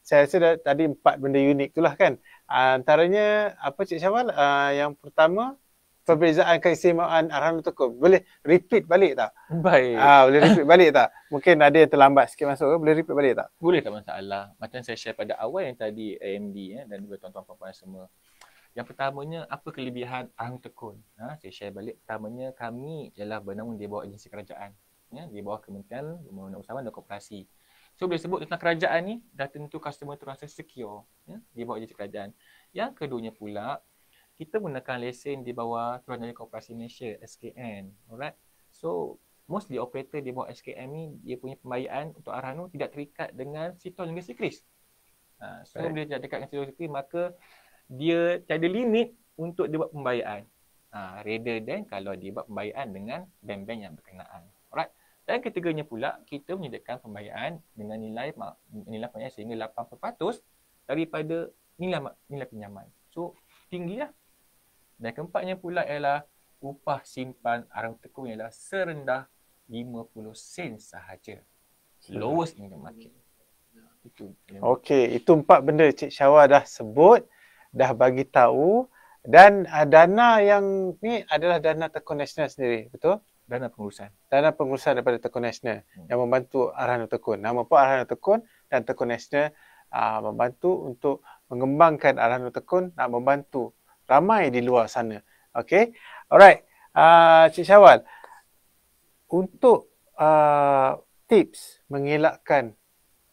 Saya rasa tadi 4 benda unik tu lah kan. Antaranya apa Cik Syawal? Yang pertama, perbezaan keistimewaan Arhanu Tekun. Boleh repeat balik tak? Baik. Boleh repeat balik tak? Mungkin ada yang terlambat sikit masuk ke? Boleh repeat balik tak? Boleh, tak masalah. Macam saya share pada awal yang tadi AMD dan juga tuan-tuan puan-puan semua. Yang pertamanya, apa kelebihan Arhanu Tekun? Saya share balik. Pertamanya, kami ialah bernaung di bawah agensi kerajaan. Di bawah Kementerian Pembangunan Usahawan dan Koperasi. So, boleh sebut tentang kerajaan ni, dah tentu customer tu rasa secure di bawah agensi kerajaan. Yang keduanya pula, kita menggunakan lesen di bawah Suruhanjaya Koperasi Malaysia, SKN. Alright. So, mostly operator di bawah SKM ni, dia punya pembayaan untuk Arhanu tidak terikat dengan Sitol hingga Sikris. So, bila tidak terikat dengan Sitol Sikris, maka dia tiada limit untuk dia buat pembayaan. Rather than kalau dia buat pembayaan dengan bank-bank yang berkenaan. Alright. Dan ketiganya pula, kita menyediakan pembayaan dengan nilai pembayaan sehingga 80% daripada nilai pinjaman. So, tinggi lah. Dan keempatnya pula ialah upah simpan Arhanu Tekun ialah serendah 50 sen sahaja. Lowest in the market. Itu. Okey, itu 4 benda Cik Syawal dah sebut, dah bagi tahu, dan dana yang ni adalah dana Tekun Nasional sendiri, betul? Dana pengurusan. Dana pengurusan daripada Tekun Nasional yang membantu Arhanu Tekun. Nama pun Arhanu Tekun dan Tekun Nasional membantu untuk mengembangkan Arhanu Tekun, nak membantu ramai di luar sana. Okey. Alright. Cik Syawal, untuk tips mengelakkan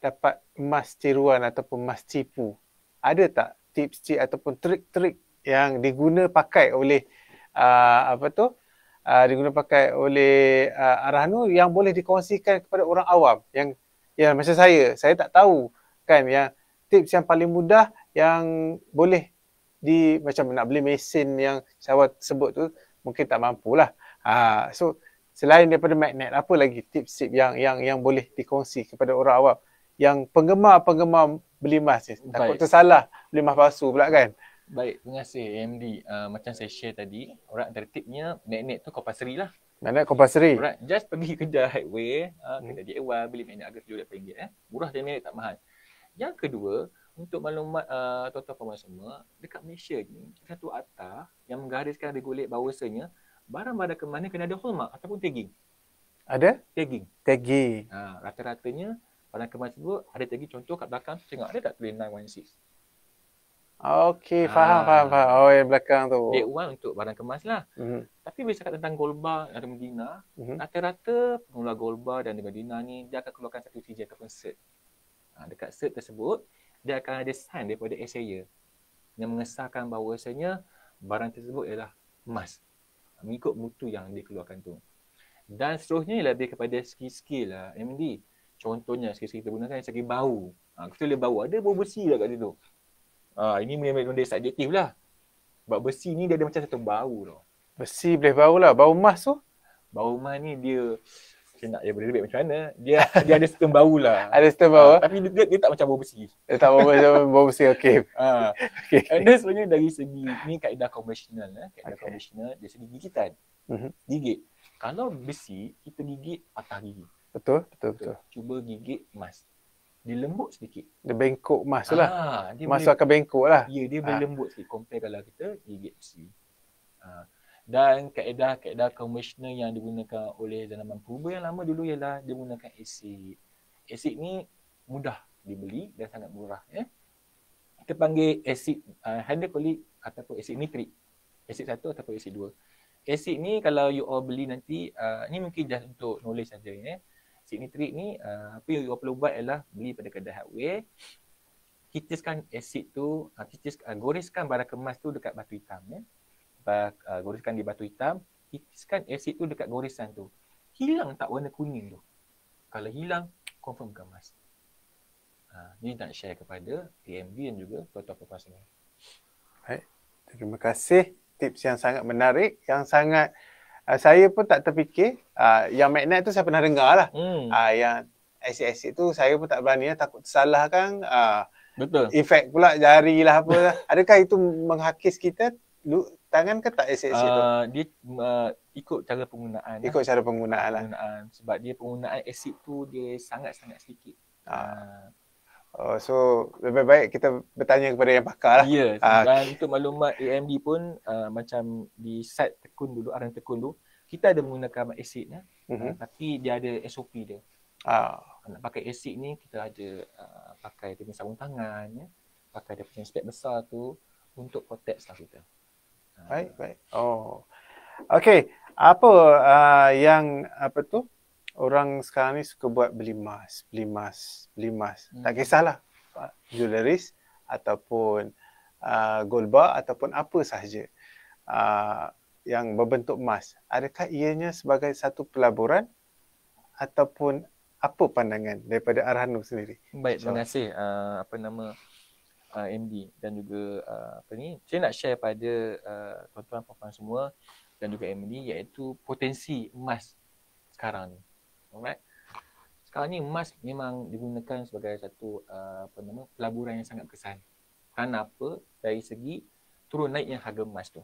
dapat emas tiruan ataupun emas tipu, ada tak tips ataupun trik-trik yang pakai oleh Arhanu yang boleh dikongsikan kepada orang awam yang macam saya tak tahu kan, yang tips yang paling mudah yang boleh macam nak beli mesin yang Syawal sebut tu mungkin tak mampulah. So selain daripada magnet, apa lagi tips yang boleh dikongsi kepada orang awam yang penggemar beli emas ni? Takut Baik. tersalah beli emas palsu pula kan? Baik, terima kasih AMD. Macam saya share tadi, orang antara tipnya magnet tu compulsory lah. Magnet compulsory. Alright, just pergi kedai hardware, kedai DIY, beli magnet harga RM7 Murah je magnet, tak mahal. Yang kedua, untuk maklumat tuan-tuan puan semua, dekat Malaysia ni, satu akta yang menggariskan regulate bahawasanya barang-barang kemas ni kena ada hallmark ataupun tagging. Ada? Tagging. Tagging. Rata-ratanya barang kemas tersebut ada tagging, contoh kat belakang tu tengok ada tak tulis 916. Okey, faham. Oh, yang belakang tu. Date one untuk barang kemas lah. Tapi bila cakap tentang gold bar dan Medina, rata-rata pengeluar gold bar dan Medina ni, dia akan keluarkan satu CJ ataupun cert. Dekat cert tersebut, dia akan ada sign daripada SAA yang mengesahkan bahawasanya barang tersebut ialah emas. Mengikut mutu yang dikeluarkan tu. Dan seterusnya lebih kepada skill lah, MD. Contohnya skill kita gunakan segi bau. Kita boleh bau, ada bau besi lah kat situ. Ini benda subjektif lah. Sebab besi ni dia ada macam satu bau tau. Besi boleh bau lah. Bau emas tu? Bau emas ni dia, saya nak dia berbeza macam mana. Dia ada sistem bau lah. Ada sistem bau. Tapi dia tak macam bau besi. Dia tak bau besi, okey. Okay. Dan sebenarnya dari segi, ni kaedah konvensional. Kaedah konvensional dari segi gigitan. Gigit. Kalau besi, kita gigit patah gigi. Betul. Cuba gigit emas. Dia lembut sedikit. Dia bengkok emas tu lah. Emas tu boleh, akan bengkok lah. Ya, dia boleh lembut sikit. Compare kalau kita gigit besi. Dan kaedah konvensional yang digunakan oleh zaman purba yang lama dulu ialah dia menggunakan asid. Asid ni mudah dibeli dan sangat murah. Kita panggil asid hydrochloric ataupun asid nitrik. Asid 1 ataupun asid 2. Asid ni kalau you all beli nanti, ni mungkin just untuk knowledge saja. Asid nitrik ni, apa yang you perlu buat ialah beli pada kedai hardware, titiskan asid tu, goreskan barang kemas tu dekat batu hitam. Goreskan di batu hitam, titiskan asid tu dekat goresan tu. Hilang tak warna kuning tu? Kalau hilang, confirm bukan emas. Ni nak share kepada AMD dan juga tuan-tuan puan semua. Baik, terima kasih. Tips yang sangat menarik, yang sangat saya pun tak terfikir. Yang magnet tu saya pernah dengar lah. Yang asid-asid tu saya pun tak berani, takut tersalah kan. Betul. Efek pula jari lah apa lah. Adakah itu menghakis kita tangan ke tak asid-asid tu? Dia ikut cara penggunaan. Ikut cara penggunaan lah. Sebab dia penggunaan asid tu dia sangat-sangat sedikit. So lebih baik kita bertanya kepada yang pakar lah. Ya, dan untuk maklumat AMD pun macam di site tekun dulu, arahan tekun dulu, kita ada menggunakan asid tapi dia ada SOP dia. Nak pakai asid ni kita ada pakai dia punya sabun tangan, pakai dia punya spek besar tu untuk protect staff kita. Baik. Okey, apa yang apa tu? Orang sekarang ni suka buat beli emas. Tak kisahlah jewelleries ataupun gold bar ataupun apa sahaja yang berbentuk emas. Adakah ianya sebagai satu pelaburan ataupun apa pandangan daripada Arhanu sendiri? Baik, terima kasih MD dan juga saya nak share pada tuan-tuan puan-puan semua dan juga MD iaitu potensi emas sekarang ni. Alright. Sekarang ni emas memang digunakan sebagai satu pelaburan yang sangat berkesan. Kenapa? Dari segi turun naiknya harga emas tu.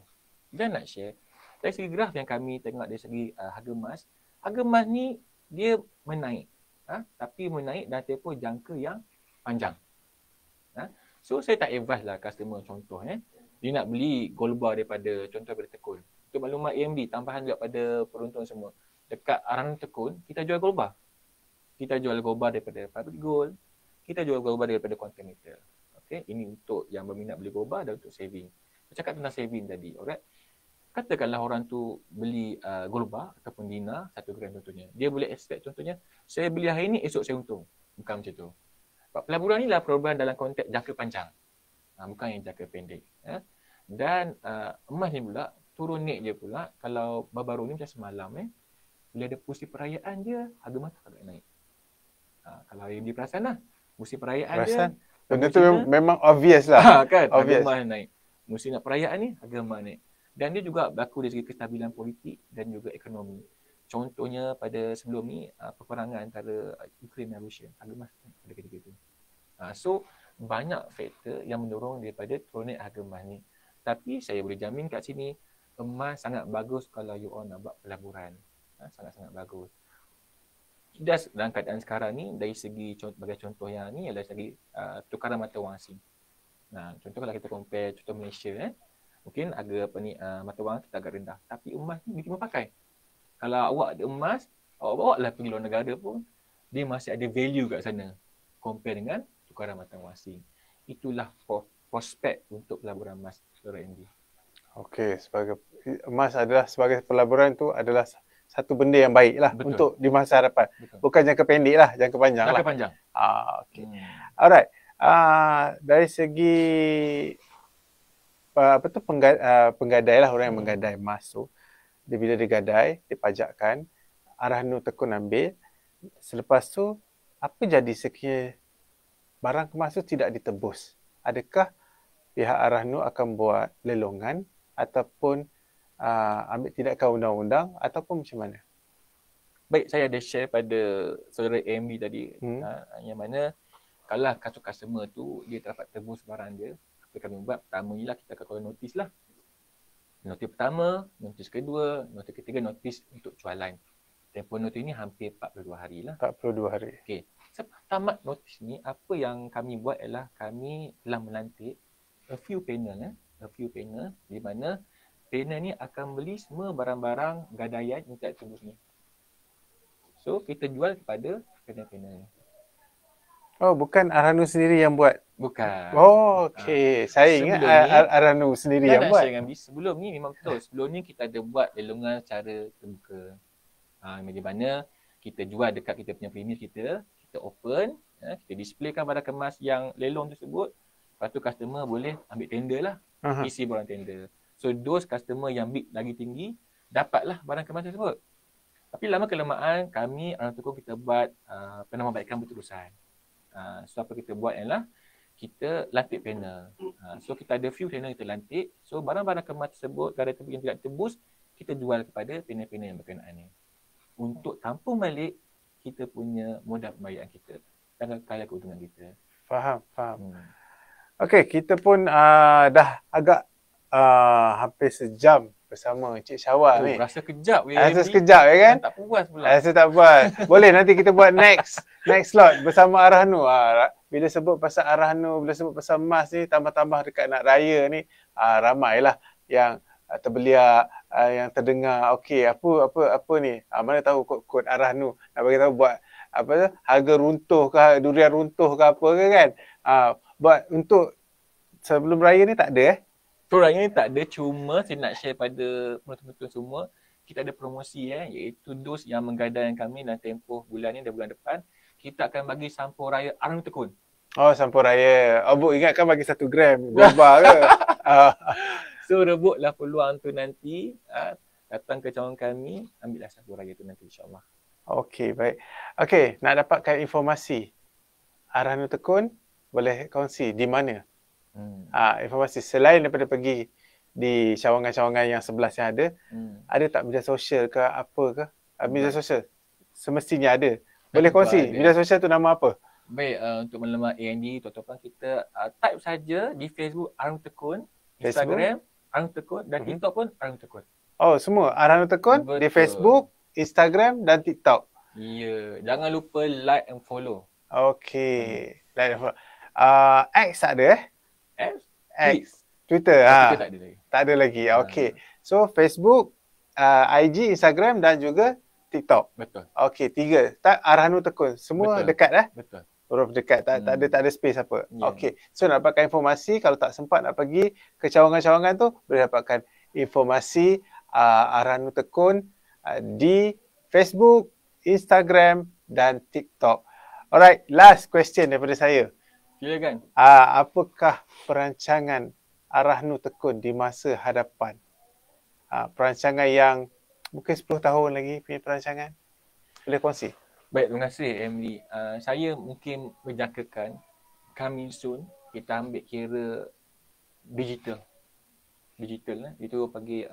Dan nak share dari segi graf yang kami tengok dari segi harga emas ni dia menaik. Tapi menaik dalam tempoh jangka yang panjang. So saya tak advise lah customer contoh dia nak beli gold bar daripada tekun. Untuk maklumat AMD tambahan juga pada penonton semua. Dekat arahan tekun, kita jual gold bar. Kita jual gold bar daripada Fabric Gold. Kita jual gold bar daripada Quantum Metal. Okay? Ini untuk yang berminat beli gold bar dan untuk saving. Saya cakap tentang saving tadi. Alright? Katakanlah orang tu beli gold bar ataupun dina 1 gram contohnya. Dia boleh expect contohnya, saya beli hari ni, esok saya untung. Bukan macam tu. Pelaburan ni lah pelaburan dalam konteks jangka panjang. Bukan yang jangka pendek. Dan emas ni pula, turun naik je pula. Kalau baru-baru ni macam semalam bila ada musim perayaan dia, harga emas agak naik. Kalau dia perasan lah, musim perayaan dia. Benda tu memang obvious lah. Kan, obvious. Harga emas naik. Musim nak perayaan ni, harga emas naik. Dan dia juga berlaku dari segi kestabilan politik dan juga ekonomi. contohnya pada sebelum ni peperangan antara Ukraine dan Rusia, harga emas pada ketika itu. So banyak faktor yang mendorong daripada turunnya harga emas ni. Tapi saya boleh jamin kat sini, emas sangat bagus kalau you all nak buat pelaburan. Sangat-sangat bagus. Just dalam keadaan sekarang ni, dari segi sebagai contoh yang ni adalah segi tukaran mata wang asing. Contoh kalau kita compare contoh Malaysia, mungkin harga mata wang kita agak rendah. Tapi emas ni kita pakai. Kalau awak ada emas, awak bawa lah pergi luar negara pun, dia masih ada value kat sana. Compare dengan tukaran mata wang asing. Itulah prospek untuk pelaburan emas, Saudara Andy. Okey, emas adalah sebagai pelaburan tu adalah satu benda yang baik lah untuk di masa hadapan. Betul. Bukan jangka pendek lah, jangka panjang lah. Jangka panjang. Okey. Alright. Dari segi penggadai lah, orang yang menggadai emas tu, bila digadai, dipajakkan, Arahanur Tekun ambil. Selepas tu, apa jadi sekiranya barang kemas tu tidak ditebus? Adakah pihak Arahanur akan buat lelongan ataupun ambil tindakan undang-undang ataupun macam mana? Baik, saya ada share pada saudara AMB tadi, yang mana kalau customer tu dia tak dapat tebus barang dia, apa kami buat? Pertama ni lah, kita akan keluar notis lah. Notis pertama, notis kedua, notis ketiga, notis untuk jualan. Tempoh notis ni hampir 42 hari lah. 42 hari. Okey. Selepas tamat notis ni, apa yang kami buat ialah kami telah melantik a few panel di mana panel ni akan beli semua barang-barang gadaian yang tak tebus ni. So, kita jual kepada panel-panel ni. Oh, bukan Arahanur sendiri yang buat? Bukan. Oh, okey. Saya ingat Arahanur sendiri yang buat. Sebelum ni memang betul. Sebelum ni kita ada buat lelongan secara terbuka. Di mana kita jual dekat kita punya premis kita open, kita displaykan barang kemas yang lelong tersebut. Lepas tu customer boleh ambil tender lah. Isi barang tender. So those customer yang bid lagi tinggi, dapatlah barang kemas tersebut. Tapi lama kelamaan kami Arahanur Tekun kita buat penambahbaikan berterusan. So apa kita buat ialah kita lantik panel. So kita ada few panel kita lantik. So barang-barang kemas tersebut, gadai tersebut yang tidak tebus, kita jual kepada panel-panel yang berkenaan ni. Untuk tampung balik kita punya modal pembayaran kita dan kaya keuntungan kita. Faham. Okey, kita pun dah agak hampir sejam bersama Encik Syawal ni. Rasa kejap ya kan? Tak puas pula. Rasa tak puas. Boleh nanti kita buat next slot bersama Arahanur. Bila sebut pasal Arahanur, bila sebut pasal emas ni, tambah-tambah dekat nak raya ni, ramailah yang terbeliak, yang terdengar, okey, apa ni? Mana tahu kod Arahanur nak bagi tahu buat apa tu? Harga runtuh ke, durian runtuh ke apa ke kan? Buat untuk sebelum raya ni tak ada Raya ni tak ada, cuma saya nak share pada penonton-penonton semua, kita ada promosi iaitu dos yang menggadaikan kami dalam tempoh bulan ni dan bulan depan, kita akan bagi sampul raya Arahanur Tekun. Oh, sampul raya. Bu ingatkan bagi 1 gram global ke? So rebutlah peluang tu nanti, datang ke cawangan kami, ambillah sampul raya tu nanti insya-Allah. Okey, baik. Okey, nak dapatkan informasi Arahanur Tekun, boleh kongsi di mana? Informasi selain daripada pergi di cawangan-cawangan yang 11 yang ada tak media sosial ke apa ke? Media sosial semestinya ada. Boleh kongsi media sosial tu nama apa? Baik, untuk melemah AND, tuan-tuan kita type saja di Facebook Arahanur Tekun, Instagram Arahanur Tekun dan TikTok pun Arahanur Tekun. Oh, semua Arahanur Tekun di Facebook, Instagram dan TikTok. Ya, jangan lupa like and follow. Okey. Like and follow. X tak ada X. Twitter tak ada lagi. Tak ada lagi. Okey. So Facebook, IG, Instagram dan juga TikTok. Betul. Okey, 3. Tak Arahanur Tekun. Semua betul. Dekat Betul. Huruf dekat. Tak ada space apa. Yeah. Okey. So nak dapatkan informasi, kalau tak sempat nak pergi ke cawangan-cawangan tu, boleh dapatkan informasi Arahanur Tekun di Facebook, Instagram dan TikTok. Alright, last question daripada saya. Silakan. Apakah perancangan Arahanur Tekun di masa hadapan? Perancangan yang mungkin 10 tahun lagi punya perancangan. Boleh kongsi? Baik, terima kasih MD. Saya mungkin menjangkakan coming soon kita ambil kira digital. Itu bagi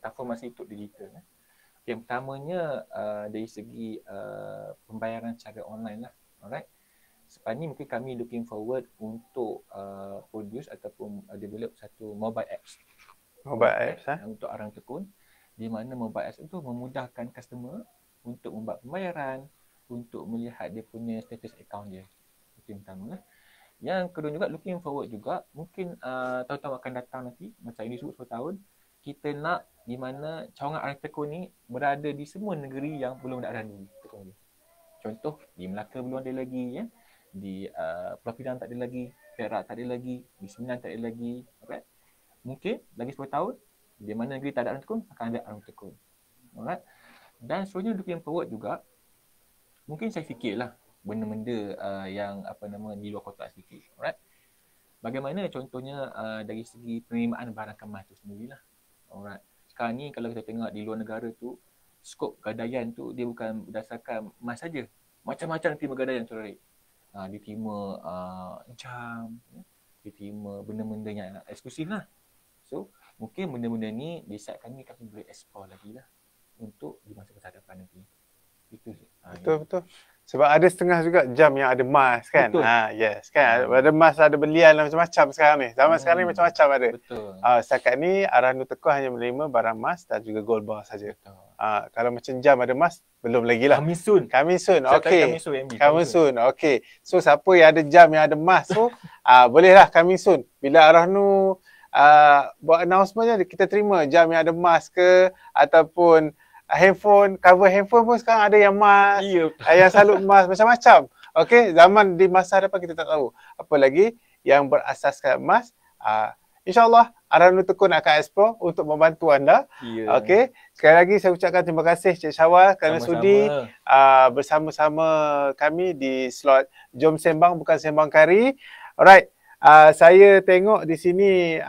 transformasi untuk digital. Yang pertamanya dari segi pembayaran secara online lah. Alright. Sekarang ni mungkin kami looking forward untuk produce ataupun develop satu mobile apps. Mobile apps untuk Arang Tekun, di mana mobile apps itu memudahkan customer untuk membuat pembayaran, untuk melihat dia punya status account dia. Itu yang pertama lah. Yang kedua juga looking forward juga, mungkin tahun-tahun akan datang nanti, macam ini sebut 10 tahun, kita nak di mana cawangan Arang Tekun ni berada di semua negeri yang belum ada Arang Tekun ni. Contoh, di Melaka belum ada lagi, ya. Di Pulau Pinang tak ada lagi, Perak tak ada lagi, di Sembilan tak ada lagi. Alright. Mungkin lagi 10 tahun, di mana negeri tak ada Arang Tekun, akan ada Arang Tekun. Alright. Dan seterusnya looking forward juga, mungkin saya fikirlah benda-benda yang di luar kotak sedikit. Alright. Bagaimana contohnya dari segi penerimaan barang kemas tu sendirilah. Alright. Sekarang ni kalau kita tengok di luar negara tu, skop gadaian tu dia bukan berdasarkan emas saja. Macam-macam terima gadaian tu, right? Dia terima jam, dia benda-benda yang eksklusif lah. So, mungkin benda-benda ni di saat kami boleh explore lagi lah untuk di masa hadapan nanti. Itu je. Betul. Sebab ada setengah juga jam yang ada emas kan. Betul. Yes kan. Ada emas, ada belian macam-macam sekarang ni. Zaman sekarang ni macam-macam ada. Betul. Setakat ni Arahnu Tekun hanya menerima barang emas dan juga gold bar saja. Kalau macam jam ada emas, belum lagi lah. Coming soon. Okay. Coming soon. Okay. So siapa yang ada jam yang ada emas tu, bolehlah coming soon. Bila Arahnu buat announcement je, kita terima jam yang ada emas ke, ataupun handphone, cover handphone pun sekarang ada yang emas, yang salut emas, macam-macam. Okey, zaman di masa hadapan kita tak tahu. Apa lagi yang berasaskan emas. InsyaAllah Arahnu Tekun akan explore untuk membantu anda. Okey, sekali lagi saya ucapkan terima kasih Cik Syawal kerana sudi bersama-sama kami di slot Jom Sembang Bukan Sembang Kari. Alright, saya tengok di sini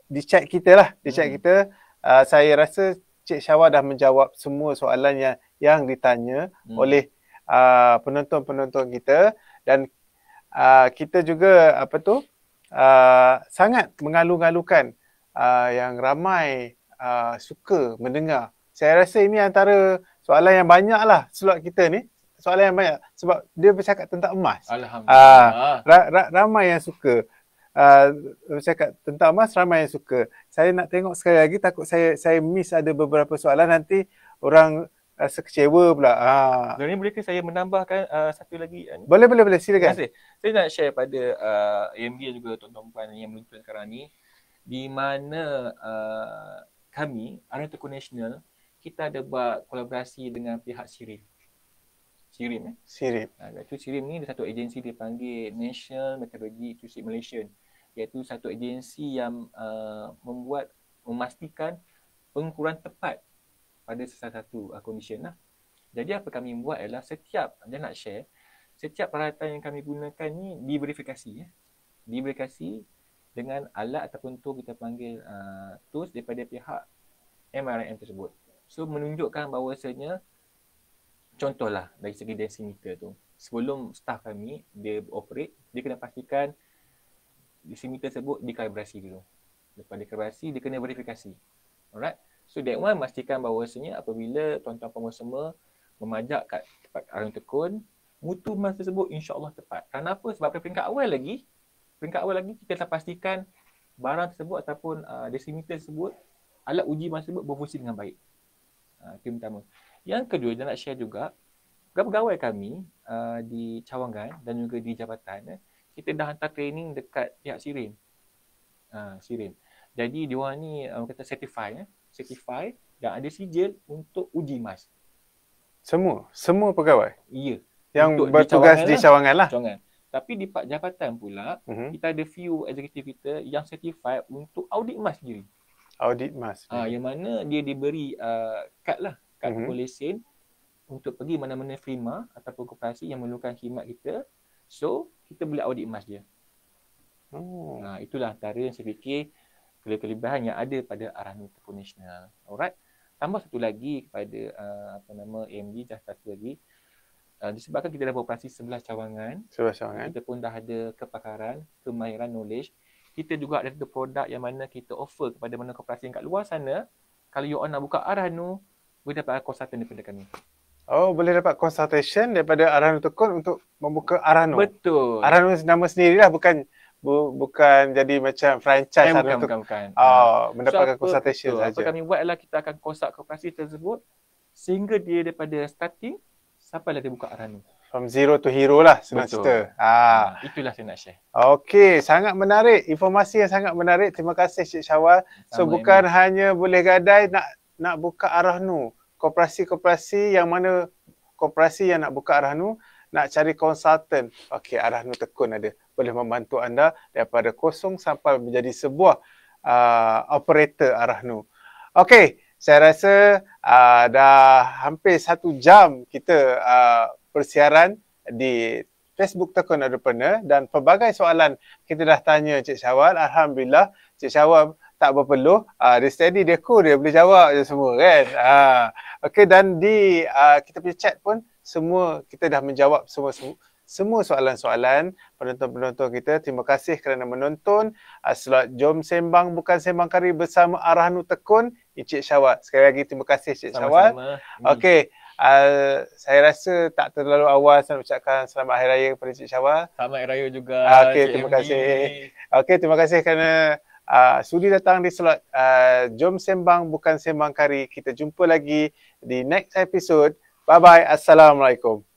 di chat kita lah, saya rasa Cik Syawal dah menjawab semua soalan yang ditanya oleh penonton-penonton kita, dan kita juga sangat mengalu-alukan yang ramai suka mendengar. Saya rasa ini antara soalan yang banyak lah slot kita ni, soalan yang banyak sebab dia bercakap tentang emas. Alhamdulillah. Ramai yang suka. Bercakap tentang emas, ramai yang suka. Saya nak tengok sekali lagi, takut saya miss ada beberapa soalan, nanti orang rasa kecewa pula. Jadi bolehkah saya menambahkan satu lagi? Boleh, silakan. Terima kasih. Saya nak share pada AMD dan juga tuan-tuan puan yang menonton sekarang ni, di mana kami, Arang Tekun Nasional, kita ada buat kolaborasi dengan pihak SIRIM. Itu SIRIM ni ada satu agensi dipanggil National Meteorology Institute Malaysia, iaitu satu agensi yang memastikan pengukuran tepat pada salah satu condition lah. Jadi apa kami buat ialah setiap peralatan yang kami gunakan ni diverifikasi. Diverifikasi dengan alat ataupun tool kita panggil tools daripada pihak MRIM tersebut. So menunjukkan bahawasanya, contohlah dari segi desimeter tu, sebelum staff kami dia operate, dia kena pastikan desimeter tersebut dikalibrasi dulu. Lepas dikalibrasi, dia kena verifikasi. Alright. So that one pastikan bahawasanya apabila tuan-tuan pengusaha semua memajak kat tempat Arang Tekun, mutu emas tersebut insya-Allah tepat. Kenapa? Sebab pada peringkat awal lagi kita telah pastikan barang tersebut ataupun desimeter tersebut, alat uji emas tersebut berfungsi dengan baik. Itu yang pertama. Yang kedua, saya nak share juga, pegawai kami di cawangan dan juga di jabatan, kita dah hantar training dekat pihak SIRIM. Jadi diorang ni kata certify dan ada sijil untuk uji emas. Semua pegawai? Ya. Yang bertugas di cawangan lah. Tapi di Pak Jabatan pula, kita ada few executive kita yang certified untuk audit emas sendiri. Audit emas. Yang mana dia diberi kad lesen untuk pergi mana-mana firma ataupun koperasi yang memerlukan khidmat kita. So, kita boleh audit emas dia. Itulah antara yang saya fikir kelebihan yang ada pada Arahnu Tekun Nasional. Alright. Tambah satu lagi kepada AMD, just satu lagi. Disebabkan kita dah beroperasi 11 cawangan, kita pun dah ada kepakaran, kemahiran, knowledge. Kita juga ada produk yang mana kita offer kepada mana koperasi yang kat luar sana. Kalau you all nak buka Arahnu, boleh dapat konsultan daripada kami. Oh, boleh dapat consultation daripada Arahnu Tekun untuk membuka Arahnu. Betul. Arahnu nama sendirilah, bukan jadi macam franchise Arahnu Tekun. Bukan. Mendapatkan consultation saja. Apa kami buat adalah kita akan consult koperasi tersebut sehingga dia daripada starting sampailah dia buka Arahnu. From zero to hero lah, senang cerita. Itulah saya nak share. Okey, sangat menarik. Informasi yang sangat menarik. Terima kasih Cik Syawal. So bukan hanya boleh gadai nak buka Arahnu. Koperasi-koperasi yang mana koperasi yang nak buka Arahnu, nak cari konsultan. Okey, Arahnu Tekun ada. Boleh membantu anda daripada kosong sampai menjadi sebuah operator Arahnu. Okey, saya rasa dah hampir 1 jam kita persiaran di Facebook Tekun Entrepreneur dan pelbagai soalan kita dah tanya Cik Syawal. Alhamdulillah, Cik Syawal tak berpeluh, dia steady, dia cool, dia boleh jawab je semua kan. Okey, dan di kita punya chat pun semua kita dah menjawab semua soalan-soalan penonton-penonton kita. Terima kasih kerana menonton slot Jom Sembang Bukan Sembang Kari bersama Arahnu Tekun, Encik Syawal. Sekali lagi terima kasih Cik Syawal. Okey, saya rasa tak terlalu awal saya nak ucapkan selamat Hari Raya kepada Cik Syawal. Selamat Hari Raya juga. Okey, terima kasih. Okey, terima kasih kerana sudi datang di slot Jom Sembang Bukan Sembang Kari. Kita jumpa lagi di next episode. Bye-bye. Assalamualaikum.